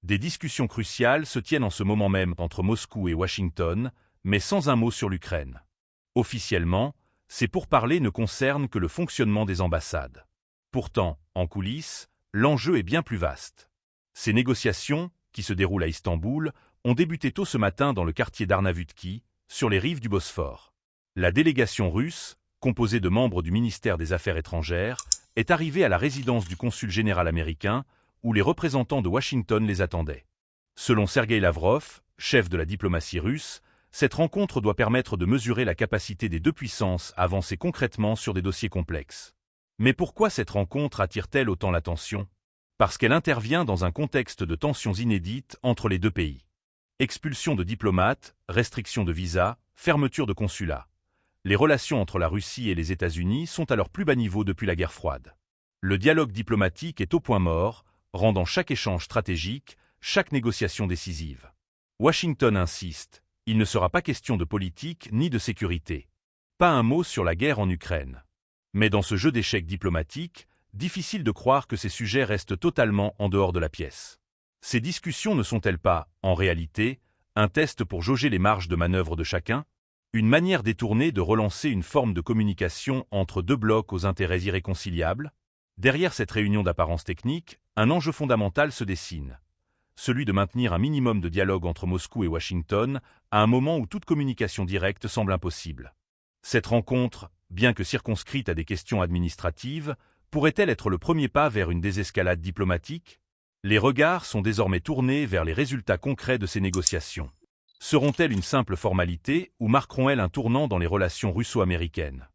Des discussions cruciales se tiennent en ce moment même entre Moscou et Washington, mais sans un mot sur l'Ukraine. Officiellement, ces pourparlers ne concernent que le fonctionnement des ambassades. Pourtant, en coulisses, l'enjeu est bien plus vaste. Ces négociations, qui se déroulent à Istanbul, ont débuté tôt ce matin dans le quartier d'Arnavutki, sur les rives du Bosphore. La délégation russe, composée de membres du ministère des Affaires étrangères, est arrivée à la résidence du consul général américain, où les représentants de Washington les attendaient. Selon Sergueï Lavrov, chef de la diplomatie russe, cette rencontre doit permettre de mesurer la capacité des deux puissances à avancer concrètement sur des dossiers complexes. Mais pourquoi cette rencontre attire-t-elle autant l'attention? Parce qu'elle intervient dans un contexte de tensions inédites entre les deux pays. Expulsion de diplomates, restriction de visas, fermeture de consulats. Les relations entre la Russie et les États-Unis sont à leur plus bas niveau depuis la guerre froide. Le dialogue diplomatique est au point mort, rendant chaque échange stratégique, chaque négociation décisive. Washington insiste, il ne sera pas question de politique ni de sécurité. Pas un mot sur la guerre en Ukraine. Mais dans ce jeu d'échecs diplomatiques, difficile de croire que ces sujets restent totalement en dehors de la pièce. Ces discussions ne sont-elles pas, en réalité, un test pour jauger les marges de manœuvre de chacun? Une manière détournée de relancer une forme de communication entre deux blocs aux intérêts irréconciliables? Derrière cette réunion d'apparence technique, un enjeu fondamental se dessine. Celui de maintenir un minimum de dialogue entre Moscou et Washington à un moment où toute communication directe semble impossible. Cette rencontre, bien que circonscrite à des questions administratives, pourrait-elle être le premier pas vers une désescalade diplomatique? Les regards sont désormais tournés vers les résultats concrets de ces négociations. Seront-elles une simple formalité ou marqueront-elles un tournant dans les relations russo-américaines?